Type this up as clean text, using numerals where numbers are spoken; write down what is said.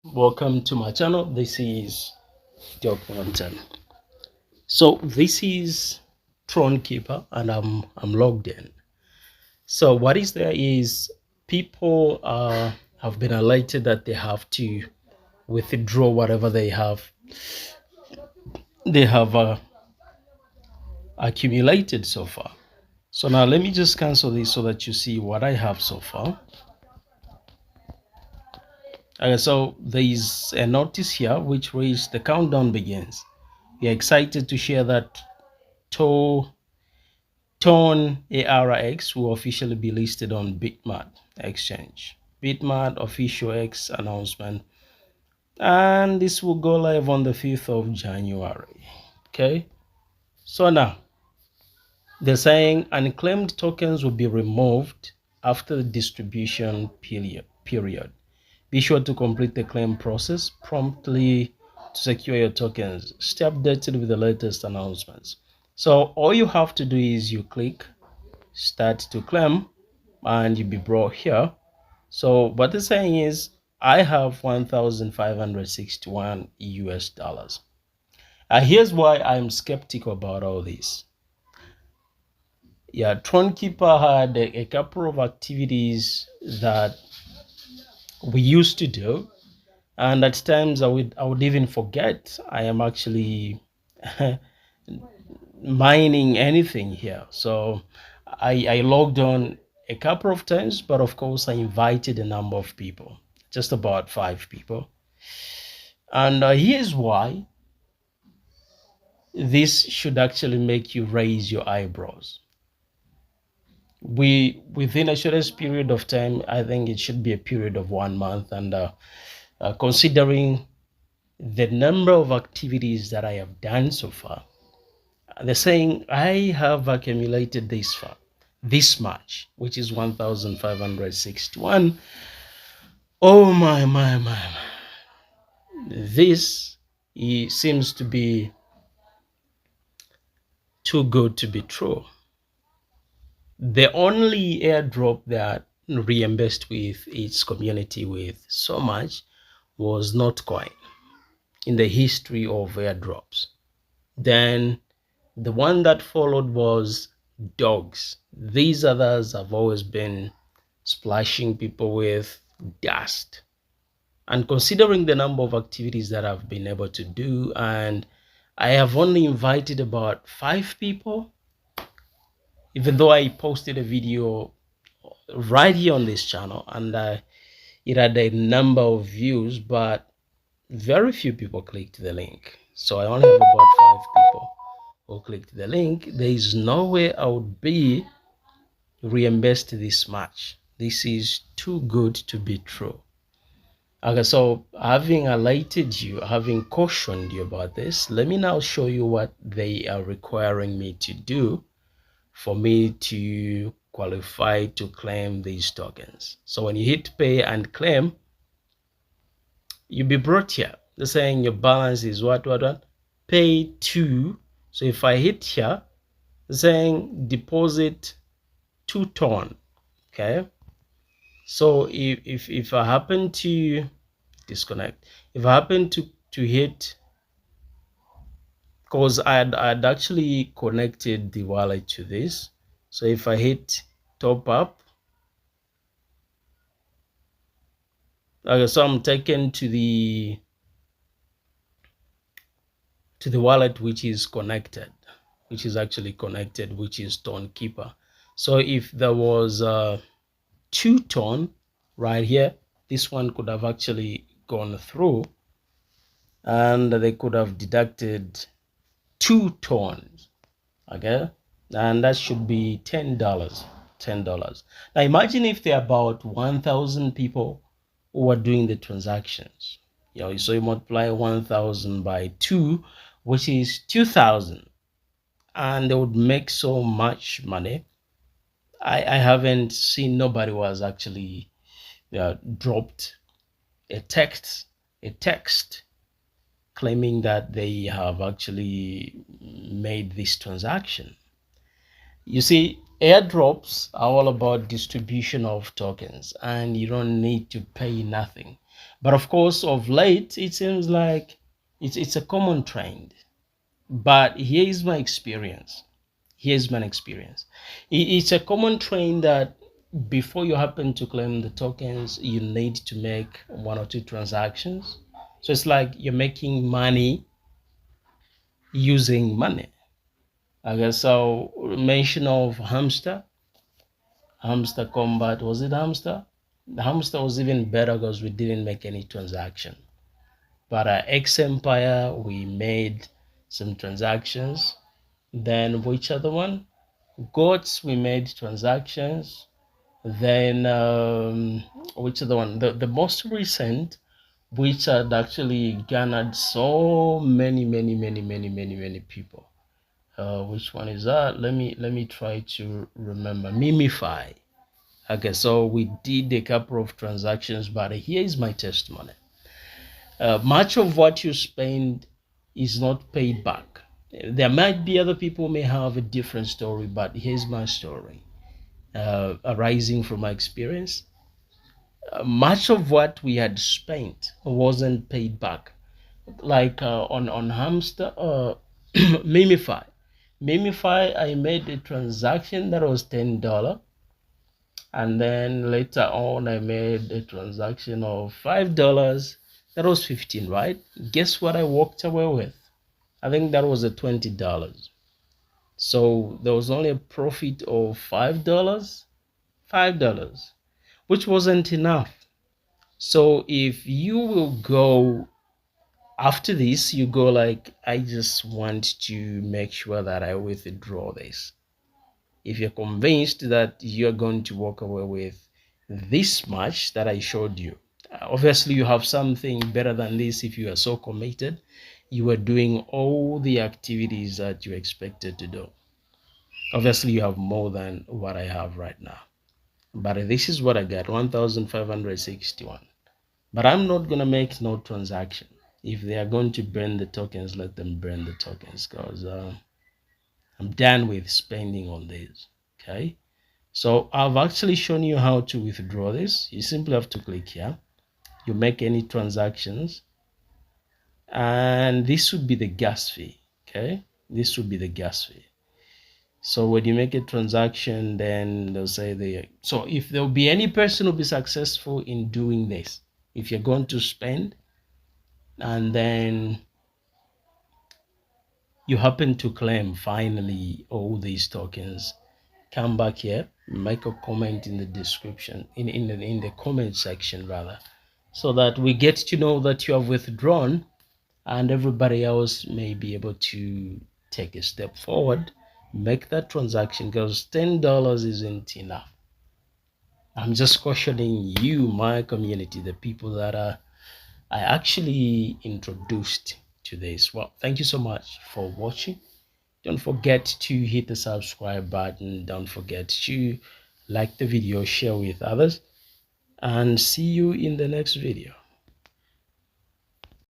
Welcome to my channel. This is Joe Quantum. So this is TronKeeper and I'm logged in. So what is there is people have been alerted that they have to withdraw whatever they have accumulated so far. So now let me just cancel this so that you see what I have so far. Okay, so there is a notice here which reads the countdown begins. We are excited to share that Tron ARX will officially be listed on Bitmart exchange. Bitmart official X announcement, and this will go live on the 5th of January. Okay, so now they're saying unclaimed tokens will be removed after the distribution period. Be sure to complete the claim process promptly to secure your tokens. Stay updated with the latest announcements. So all you have to do is you click start to claim and you'll be brought here. So what they're saying is I have 1,561 US dollars. Here's why I'm skeptical about all this. Yeah, TronKeeper had a couple of activities that we used to do, and at times I would even forget I am actually mining anything here. So I logged on a couple of times, but of course I invited a number of people, just about 5 people. And here's why this should actually make you raise your eyebrows. Within a shortest period of time, I think it should be a period of 1 month, and considering the number of activities that I have done so far, they're saying I have accumulated this much, which is 1,561. Oh my. This seems to be too good to be true. The only airdrop that reimbursed with its community with so much was Notcoin in the history of airdrops. Then the one that followed was dogs. These others have always been splashing people with dust. And considering the number of activities that I've been able to do, and I have only invited about 5 people, even though I posted a video right here on this channel and it had a number of views, but very few people clicked the link. So I only have about 5 people who clicked the link. There is no way I would be reimbursed this much. This is too good to be true. Okay, so having alerted you, having cautioned you about this, let me now show you what they are requiring me to do for me to qualify to claim these tokens. So when you hit pay and claim, you'll be brought here. They're saying your balance is what? Pay to. So if I hit here, they're saying deposit 2 Tron. Okay. So if I happen to disconnect, if I happen to hit, because I'd actually connected the wallet to this. So if I hit top up, okay, so I'm taken to the wallet which is connected, which is actually connected, which is TronKeeper. So if there was 2 Tron right here, this one could have actually gone through and they could have deducted 2 tons. Okay, and that should be $10. Now imagine if there are about 1,000 people who are doing the transactions. So you multiply 1,000 by 2, which is 2,000, and they would make so much money. I haven't seen nobody who has actually dropped a text claiming that they have actually made this transaction. You see, airdrops are all about distribution of tokens, and you don't need to pay nothing. But of course, of late, it seems like it's a common trend. But here is my experience. Here's my experience. It's a common trend that before you happen to claim the tokens, you need to make one or two transactions. So it's like you're making money using money. I guess so. Mention of hamster combat. Was it hamster? The hamster was even better because we didn't make any transaction. But X Empire, we made some transactions. Then which other one? Goats, we made transactions. Then which other one? The most recent, which had actually garnered so many people. Which one is that? Let me try to remember. Mimify. Okay, so we did a couple of transactions, but here is my testimony. Much of what you spend is not paid back. There might be other people may have a different story, but here's my story. Arising from my experience, much of what we had spent wasn't paid back. Like on hamster, Mimify. Mimify, I made a transaction that was $10, and then later on I made a transaction of $5. That was 15, right? Guess what I walked away with? I think that was a $20. So there was only a profit of $5, which wasn't enough. So if you will go after this, you go like, I just want to make sure that I withdraw this. If you're convinced that you're going to walk away with this much that I showed you, obviously you have something better than this. If you are so committed, you are doing all the activities that you expected to do. Obviously you have more than what I have right now, but this is what I got, 1561. But I'm not gonna make no transaction. If they are going to burn the tokens, let them burn the tokens, because I'm done with spending on this. Okay, so I've actually shown you how to withdraw this. You simply have to click here, you make any transactions, and this would be the gas fee. Okay, this would be the gas fee. So when you make a transaction, then they'll say so if there'll be any person who'll be successful in doing this, if you're going to spend and then you happen to claim finally all these tokens, come back here, make a comment in the description, in the comment section rather, so that we get to know that you have withdrawn, and everybody else may be able to take a step forward, make that transaction, because $10 isn't enough. I'm just cautioning you, my community, the people that I actually introduced to this. Well, thank you so much for watching. Don't forget to hit the subscribe button. Don't forget to like the video, share with others, and see you in the next video.